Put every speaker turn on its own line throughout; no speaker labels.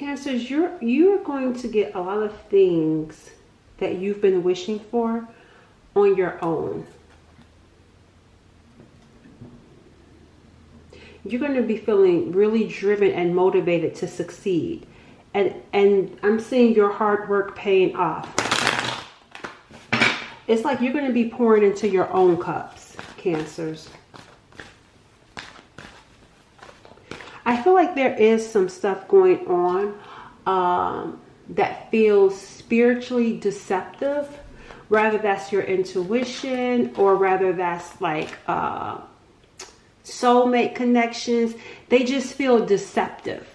Cancers, you're going to get a lot of things that you've been wishing for on your own. You're going to be feeling really driven and motivated to succeed. And I'm seeing your hard work paying off. It's like you're going to be pouring into your own cups, Cancers. I feel like there is some stuff going on that feels spiritually deceptive. Rather that's your intuition, or rather that's like soulmate connections. They just feel deceptive.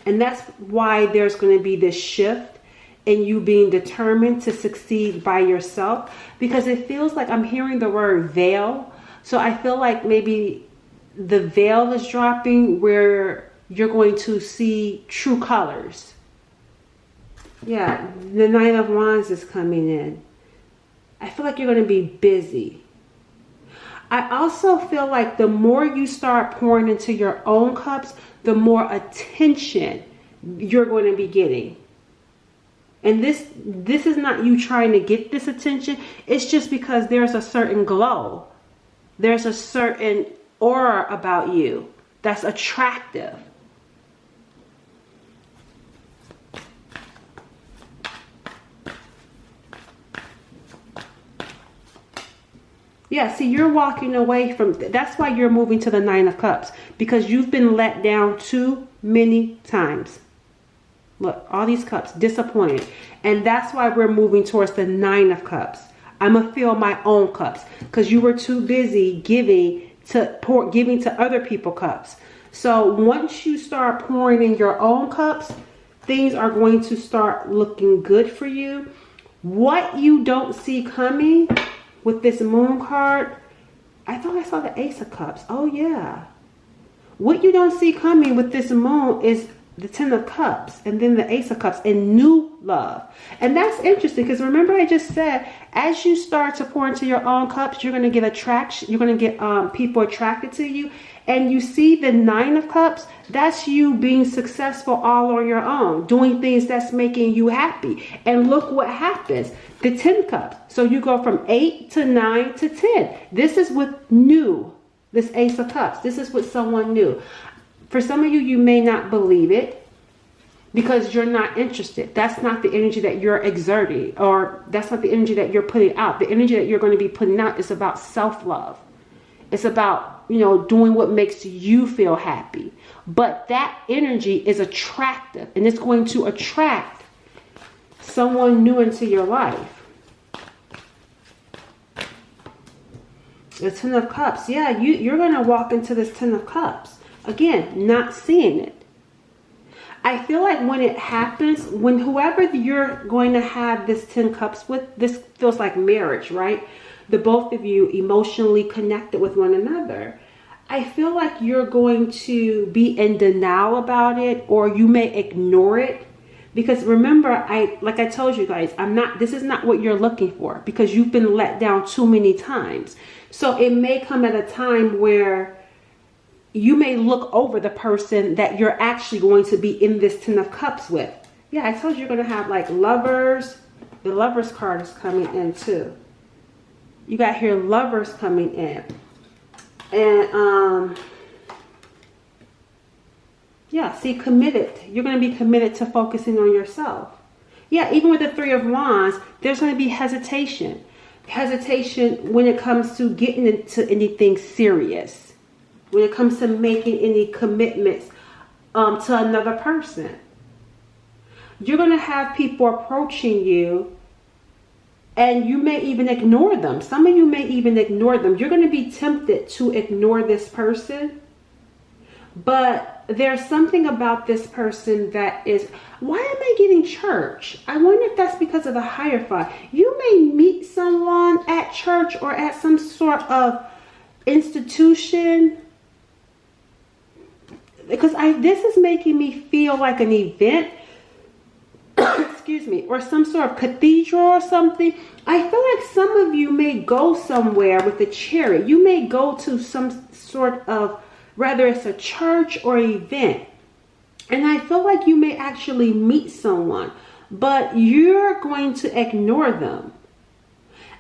And that's why there's going to be this shift in you being determined to succeed by yourself. Because it feels like I'm hearing the word veil. So I feel like maybe the veil is dropping where you're going to see true colors. Yeah, the Nine of Wands is coming in. I feel like you're going to be busy. I also feel like the more you start pouring into your own cups, the more attention you're going to be getting. And this is not you trying to get this attention. It's just because there's a certain glow. There's a certain aura about you that's attractive. Yeah, see, you're walking away from, that's why you're moving to the Nine of Cups, because you've been let down too many times. Look, all these cups, disappointed. And that's why we're moving towards the Nine of Cups. I'm going to fill my own cups because you were too busy giving to other people's cups. So once you start pouring in your own cups, things are going to start looking good for you. What you don't see coming with this Moon card, I thought I saw the Ace of Cups. Oh yeah. What you don't see coming with this Moon is the Ten of Cups and then the Ace of Cups and new love. And that's interesting because remember I just said, as you start to pour into your own cups, you're going to get attraction. You're going to get people attracted to you. And you see the Nine of Cups, that's you being successful all on your own, doing things that's making you happy. And look what happens. The 10 Cups. So you go from 8 to 9 to 10. This is with new, this Ace of Cups. This is with someone new. For some of you, you may not believe it because you're not interested. That's not the energy that you're exerting, or that's not the energy that you're putting out. The energy that you're going to be putting out is about self-love. It's about, you know, doing what makes you feel happy. But that energy is attractive, and it's going to attract someone new into your life. The Ten of Cups. Yeah, you're going to walk into this Ten of Cups. Again, not seeing it. I feel like when it happens, when whoever you're going to have this 10 Cups with, this feels like marriage, right? The both of you emotionally connected with one another. I feel like you're going to be in denial about it, or you may ignore it. Because remember, like I told you guys, this is not what you're looking for, because you've been let down too many times. So it may come at a time where you may look over the person that you're actually going to be in this Ten of Cups with. Yeah, I told you you're going to have like lovers. The Lovers card is coming in too. You got here Lovers coming in. And yeah, see, committed. You're going to be committed to focusing on yourself. Yeah, even with the Three of Wands, there's going to be hesitation. Hesitation when it comes to getting into anything serious. When it comes to making any commitments to another person. You're going to have people approaching you and you may even ignore them. Some of you may even ignore them. You're going to be tempted to ignore this person. But there's something about this person that is, why am I getting church? I wonder if that's because of the Hierophant. You may meet someone at church or at some sort of institution. Because this is making me feel like an event, excuse me, or some sort of cathedral or something. I feel like some of you may go somewhere with a chariot. You may go to some sort of, whether it's a church or event. And I feel like you may actually meet someone, but you're going to ignore them.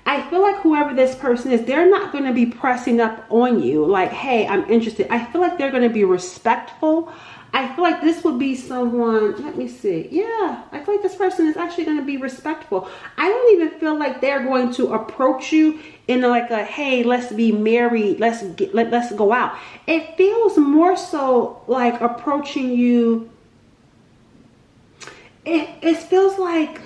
I feel like whoever this person is, they're not going to be pressing up on you like, hey, I'm interested. I feel like they're going to be respectful. I feel like this would be someone, let me see. Yeah, I feel like this person is actually going to be respectful. I don't even feel like they're going to approach you in like a, hey, let's be married. Let's go out. It feels more so like approaching you. It feels like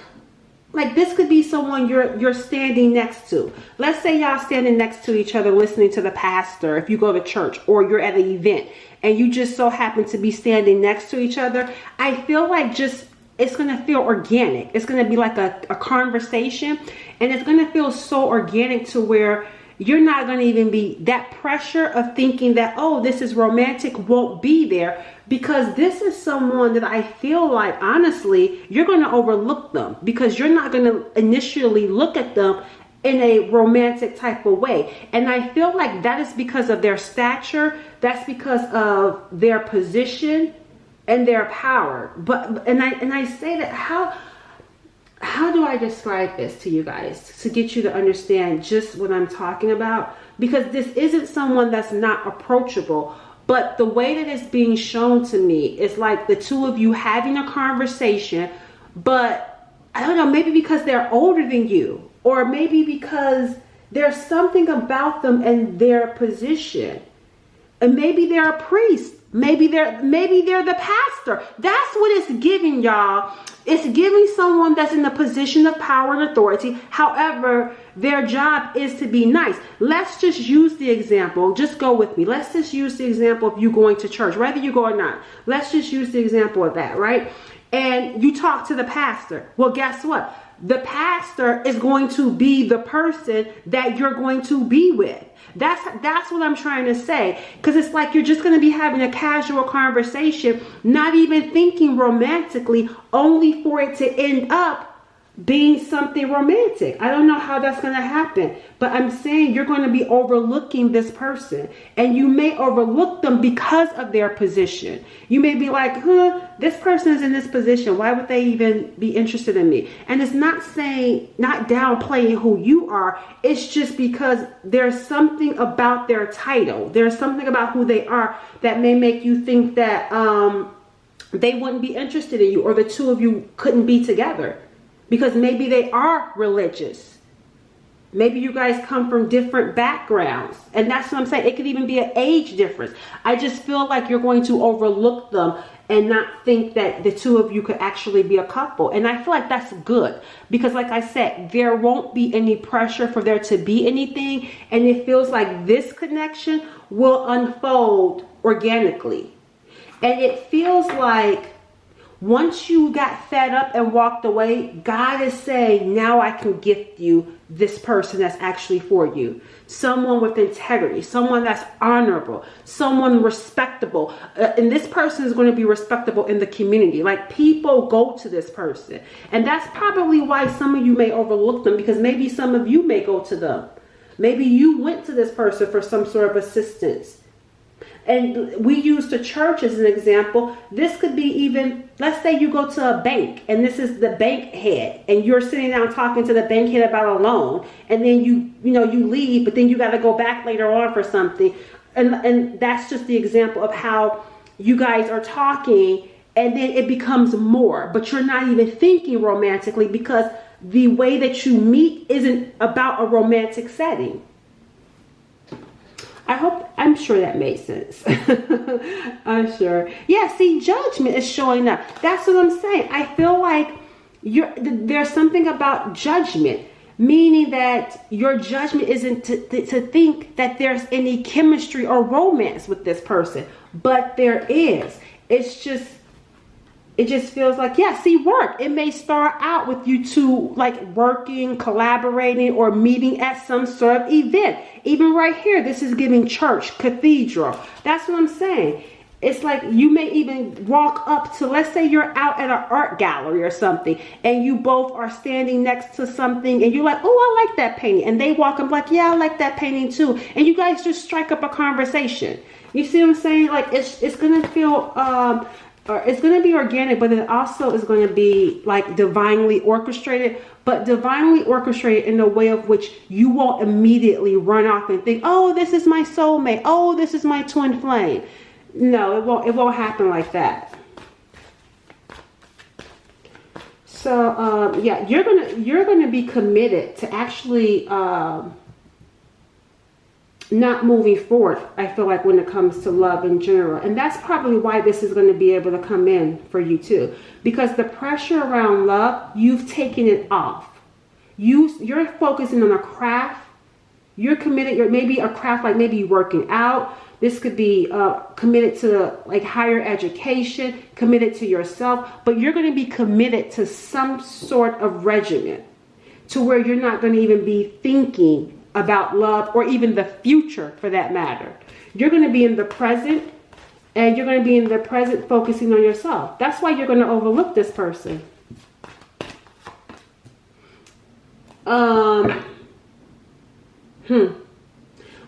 this could be someone you're standing next to. Let's say y'all standing next to each other listening to the pastor if you go to church, or you're at an event and you just so happen to be standing next to each other. I feel like just it's going to feel organic. It's going to be like a conversation, and it's going to feel so organic to where you're not going to even be that pressure of thinking that, oh, this is romantic, won't be there, because this is someone that I feel like, honestly, you're going to overlook them because you're not going to initially look at them in a romantic type of way. And I feel like that is because of their stature. That's because of their position and their power. And I say that, how do I describe this to you guys to get you to understand just what I'm talking about? Because this isn't someone that's not approachable, but the way that it's being shown to me is like the two of you having a conversation, but I don't know, maybe because they're older than you, or maybe because there's something about them and their position, and maybe they're a priest. Maybe they're the pastor. That's what it's giving, y'all. It's giving someone that's in a position of power and authority. However, their job is to be nice. Let's just use the example. Just go with me. Let's just use the example of you going to church, whether you go or not. Let's just use the example of that, right? And you talk to the pastor. Well, guess what? The pastor is going to be the person that you're going to be with. That's what I'm trying to say. Because it's like you're just going to be having a casual conversation, not even thinking romantically, only for it to end up being something romantic. I don't know how that's going to happen, but I'm saying you're going to be overlooking this person, and you may overlook them because of their position. You may be like, this person is in this position. Why would they even be interested in me? And it's not downplaying who you are. It's just because there's something about their title. There's something about who they are that may make you think that they wouldn't be interested in you, or the two of you couldn't be together. Because maybe they are religious. Maybe you guys come from different backgrounds. And that's what I'm saying. It could even be an age difference. I just feel like you're going to overlook them and not think that the two of you could actually be a couple. And I feel like that's good. Because like I said, there won't be any pressure for there to be anything. And it feels like this connection will unfold organically. And it feels like once you got fed up and walked away, God is saying, now I can gift you this person that's actually for you. Someone with integrity, someone that's honorable, someone respectable. And this person is going to be respectable in the community. Like, people go to this person. And that's probably why some of you may overlook them, because maybe some of you may go to them. Maybe you went to this person for some sort of assistance. And we use the church as an example. This could be even, let's say you go to a bank and this is the bank head, and you're sitting down talking to the bank head about a loan, and then you leave, but then you got to go back later on for something. And that's just the example of how you guys are talking, and then it becomes more, but you're not even thinking romantically because the way that you meet isn't about a romantic setting. I'm sure that made sense. I'm sure. Yeah, see, judgment is showing up. That's what I'm saying. I feel like there's something about judgment, meaning that your judgment isn't to think that there's any chemistry or romance with this person, but there is. It just feels like, yeah, see, work. It may start out with you two like working, collaborating, or meeting at some sort of event. Even right here, this is giving church, cathedral. That's what I'm saying. It's like you may even walk up to, let's say you're out at an art gallery or something, and you both are standing next to something, and you're like, oh, I like that painting. And they walk up like, yeah, I like that painting too. And you guys just strike up a conversation. You see what I'm saying? Like, it's going to feel or it's going to be organic, but it also is going to be like divinely orchestrated, but divinely orchestrated in a way of which you won't immediately run off and think, oh, this is my soulmate. Oh, this is my twin flame. No, it won't happen like that. So, yeah, you're gonna be committed to actually, not moving forward, I feel like, when it comes to love in general. And that's probably why this is going to be able to come in for you too. Because the pressure around love, you've taken it off. You're focusing on a craft. You're committed. You're maybe a craft, like maybe working out. This could be committed to like higher education, committed to yourself. But you're going to be committed to some sort of regimen to where you're not going to even be thinking about love or even the future for that matter. You're going to be in the present, and you're going to be in the present focusing on yourself. That's why you're going to overlook this person.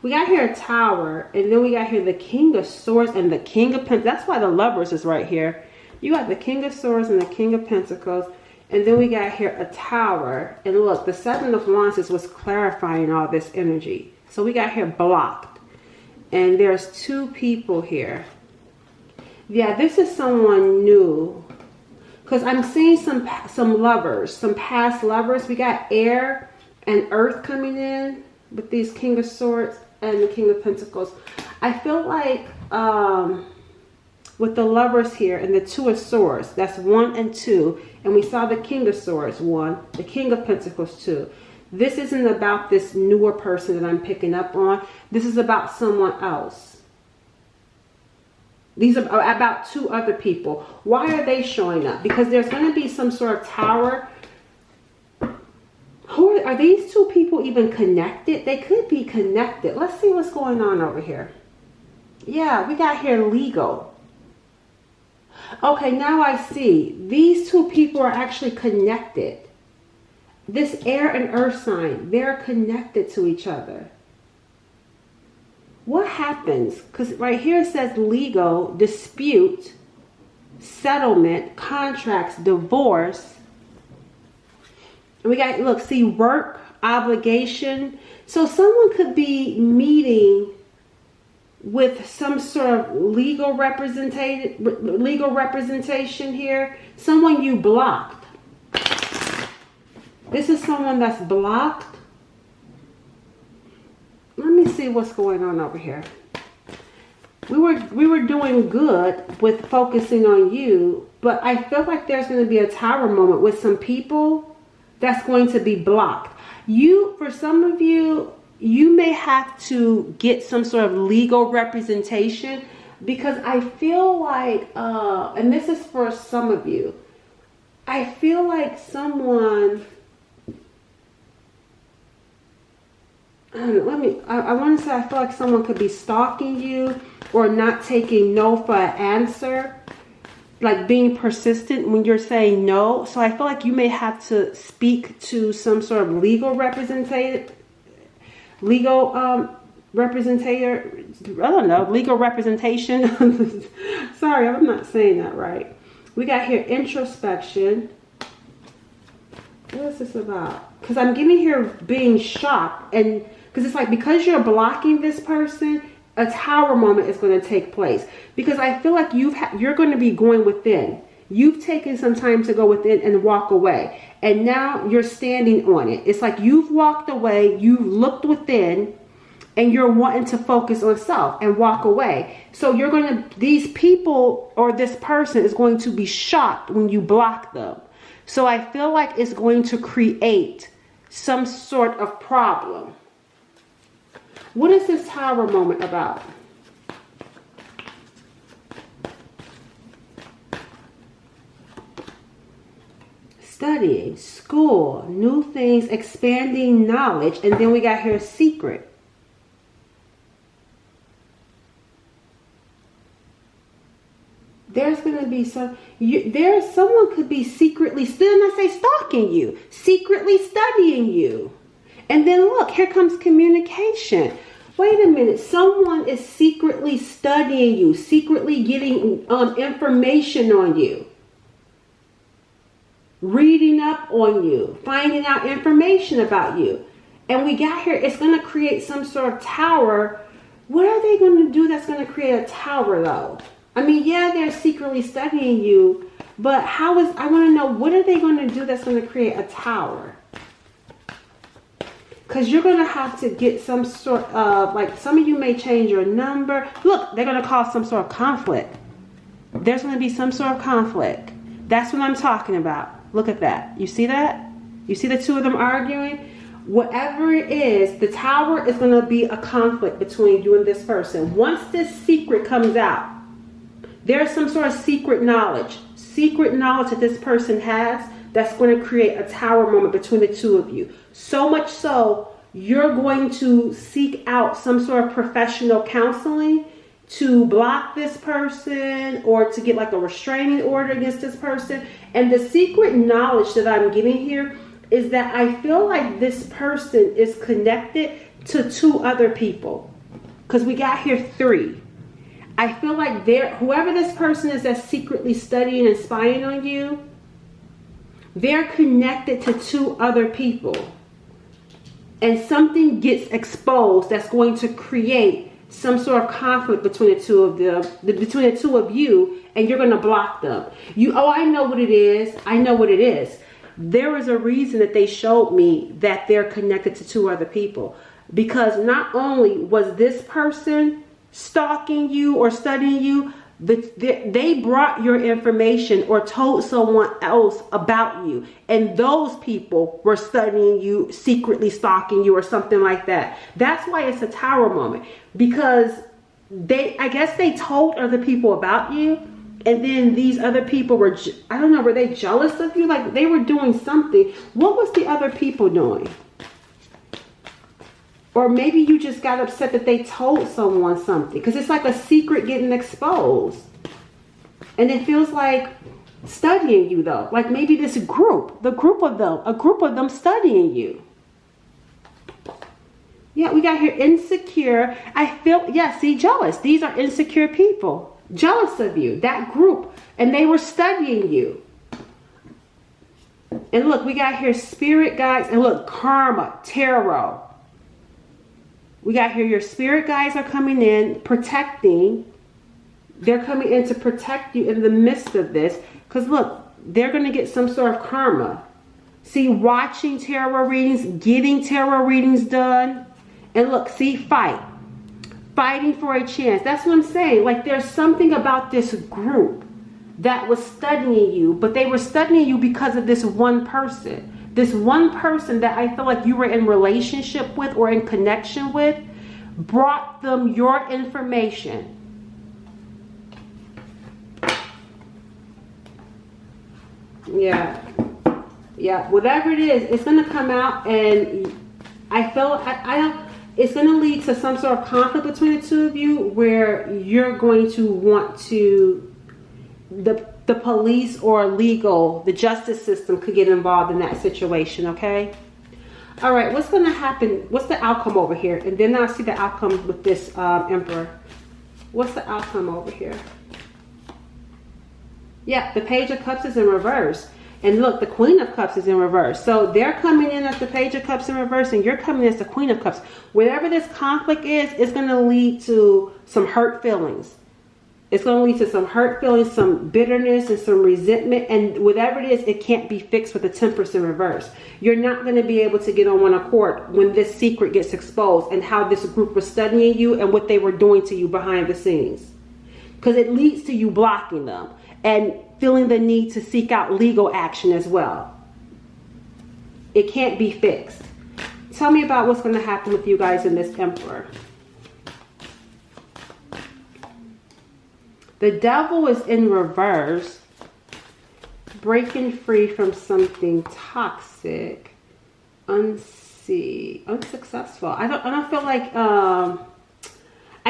We got here a Tower, and then we got here the King of Swords and the King of Pentacles. That's why the Lovers is right here. You got the King of Swords and the King of Pentacles. And then we got here a Tower. And look, the Seven of Wands was clarifying all this energy. So we got here blocked. And there's two people here. Yeah, this is someone new. Because I'm seeing some lovers, some past lovers. We got air and earth coming in with these King of Swords and the King of Pentacles. I feel like with the lovers here and the Two of Swords, that's 1 and 2. And we saw the King of Swords 1, the King of Pentacles 2. This isn't about this newer person that I'm picking up on. This is about someone else. These are about two other people. Why are they showing up? Because there's going to be some sort of Tower. Are these two people even connected? They could be connected. Let's see what's going on over here. Yeah, we got here legal. Okay, now I see. These two people are actually connected. This air and earth sign, they're connected to each other. What happens? Because right here it says legal, dispute, settlement, contracts, divorce. And we got, look, see, work, obligation. So someone could be meeting with some sort of legal representation here. Someone you blocked. This is someone that's blocked. Let me see what's going on over here. We were doing good with focusing on you, but I feel like there's going to be a Tower moment with some people that's going to be blocked. For some of you, you may have to get some sort of legal representation, because I feel like, and this is for some of you, I feel like someone, I don't know, I want to say I feel like someone could be stalking you or not taking no for an answer, like being persistent when you're saying no. So I feel like you may have to speak to some sort of legal representative, legal representation. Sorry, I'm not saying that right. We got here introspection. What is this about? Because I'm getting here being shocked, and because it's like, because you're blocking this person, a Tower moment is going to take place. Because I feel like you're going to be going within. You've taken some time to go within and walk away, and now you're standing on it. It's like you've walked away, you've looked within, and you're wanting to focus on self and walk away. So these people or this person is going to be shocked when you block them. So I feel like it's going to create some sort of problem. What is this Tower moment about? Studying, school, new things, expanding knowledge, and then we got here secret. There's going to be someone could be secretly, still not say stalking you, secretly studying you. And then look, here comes communication. Wait a minute. Someone is secretly studying you, secretly getting information on you, reading up on you, finding out information about you. And we got here, it's going to create some sort of tower. What are they going to do that's going to create a tower, though? I mean, yeah, they're secretly studying you, but I want to know, what are they going to do that's going to create a tower? Because you're going to have to get some sort of, like, some of you may change your number. Look, they're going to cause some sort of conflict. There's going to be some sort of conflict. That's what I'm talking about. Look at that. You see that? You see the two of them arguing? Whatever it is, the tower is going to be a conflict between you and this person. Once this secret comes out, there's some sort of secret knowledge that this person has that's going to create a tower moment between the two of you. So much so, you're going to seek out some sort of professional counseling to block this person or to get like a restraining order against this person. And the secret knowledge that I'm getting here is that I feel like this person is connected to 2 other people. Because we got here 3. I feel like whoever this person is that's secretly studying and spying on you, they're connected to 2 other people. And something gets exposed that's going to create some sort of conflict between the two of them, between the 2 of you, and you're going to block them. I know what it is. I know what it is. There is a reason that they showed me that they're connected to 2 other people. Because not only was this person stalking you or studying you, but they brought your information or told someone else about you. And those people were studying you, secretly stalking you or something like that. That's why it's a tower moment. Because I guess they told other people about you. And then these other people were, I don't know, were they jealous of you? Like they were doing something. What was the other people doing? Or maybe you just got upset that they told someone something. Because it's like a secret getting exposed. And it feels like studying you though. Like maybe this group, a group of them studying you. Yeah, we got here insecure. I feel, yeah, see, jealous. These are insecure people. Jealous of you, that group, and they were studying you. And look, we got here spirit guides, and look, karma, tarot. We got here your spirit guides are coming in, protecting. They're coming in to protect you in the midst of this, because look, they're going to get some sort of karma. See, watching tarot readings, getting tarot readings done, and look, see, fighting for a chance. That's what I'm saying. Like there's something about this group that was studying you, but they were studying you because of this one person. This one person that I feel like you were in relationship with or in connection with brought them your information. Yeah. Yeah. Whatever it is, it's going to come out, and I feel it's going to lead to some sort of conflict between the 2 of you where you're going to want to, the police or legal, the justice system could get involved in that situation, okay? All right, what's going to happen? What's the outcome over here? And then I'll see the outcome with this Emperor. What's the outcome over here? Yeah, the Page of Cups is in reverse. And look, the Queen of Cups is in reverse. So they're coming in as the Page of Cups in reverse, and you're coming in as the Queen of Cups. Whatever this conflict is, it's going to lead to some hurt feelings. It's going to lead to some hurt feelings, some bitterness, and some resentment. And whatever it is, it can't be fixed with the Temperance in reverse. You're not going to be able to get on one accord when this secret gets exposed and how this group was studying you and what they were doing to you behind the scenes. Because it leads to you blocking them and feeling the need to seek out legal action as well. It can't be fixed. Tell me about what's going to happen with you guys in this Emperor. The Devil is in reverse, breaking free from something toxic, unsuccessful. I don't feel like I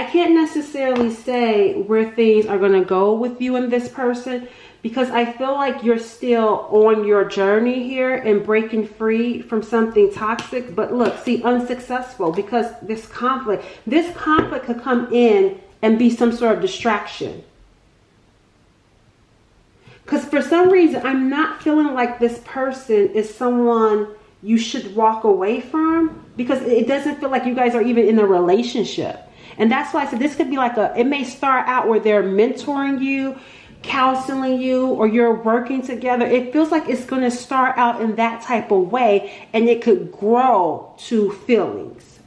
can't necessarily say where things are going to go with you and this person, because I feel like you're still on your journey here and breaking free from something toxic. But look, see, unsuccessful, because this conflict could come in and be some sort of distraction. Because for some reason, I'm not feeling like this person is someone you should walk away from, because it doesn't feel like you guys are even in a relationship. And that's why I said this could be like it may start out where they're mentoring you, counseling you, or you're working together. It feels like it's going to start out in that type of way, and it could grow to feelings.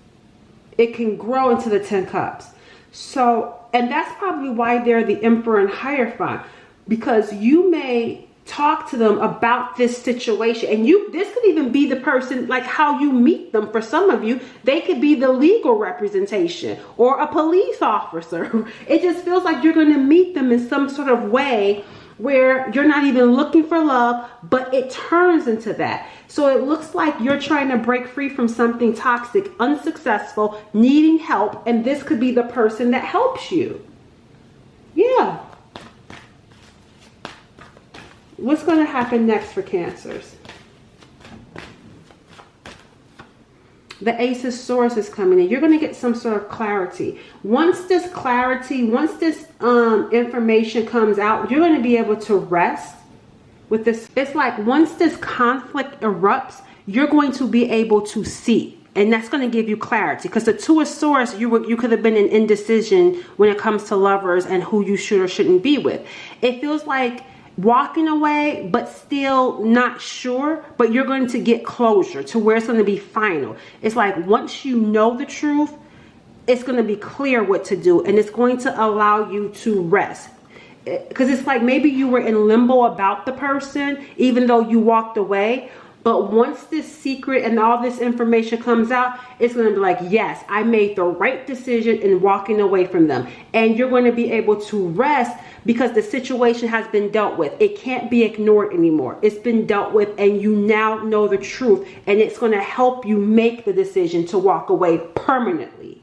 It can grow into the 10 cups. So, and that's probably why they're the Emperor and Hierophant, because you may talk to them about this situation, and this could even be the person, like how you meet them. For some of you, they could be the legal representation or a police officer. It just feels like you're going to meet them in some sort of way where you're not even looking for love, but it turns into that. So it looks like you're trying to break free from something toxic, unsuccessful, needing help, and this could be the person that helps you. Yeah. What's going to happen next for Cancers? The Ace of Swords is coming in. You're going to get some sort of clarity. Once this information comes out, you're going to be able to rest with this. It's like once this conflict erupts, you're going to be able to see. And that's going to give you clarity. Because the Two of Swords, you could have been in indecision when it comes to lovers and who you should or shouldn't be with. It feels like walking away, but still not sure, but you're going to get closure to where it's going to be final. It's like once you know the truth, it's going to be clear what to do, and it's going to allow you to rest. Because it's like maybe you were in limbo about the person, even though you walked away. But once this secret and all this information comes out, it's going to be like, yes, I made the right decision in walking away from them. And you're going to be able to rest because the situation has been dealt with. It can't be ignored anymore. It's been dealt with, and you now know the truth. And it's going to help you make the decision to walk away permanently.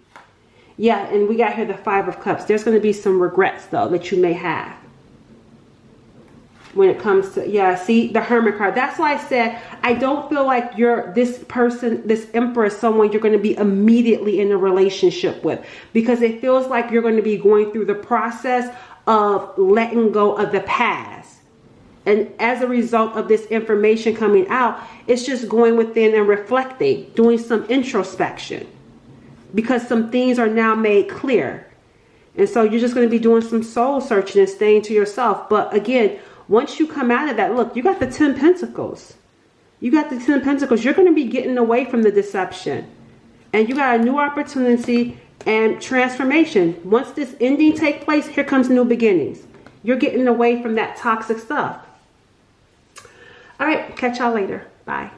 Yeah, and we got here the Five of Cups. There's going to be some regrets, though, that you may have. When it comes to, yeah, see, the Hermit card. That's why I said I don't feel like this person, this Emperor, is someone you're going to be immediately in a relationship with, because it feels like you're going to be going through the process of letting go of the past. And as a result of this information coming out, it's just going within and reflecting, doing some introspection, because some things are now made clear. And so you're just going to be doing some soul searching and staying to yourself. But again, once you come out of that, look, you got the 10 Pentacles. You got the 10 Pentacles. You're going to be getting away from the deception. And you got a new opportunity and transformation. Once this ending takes place, here comes new beginnings. You're getting away from that toxic stuff. All right, catch y'all later. Bye.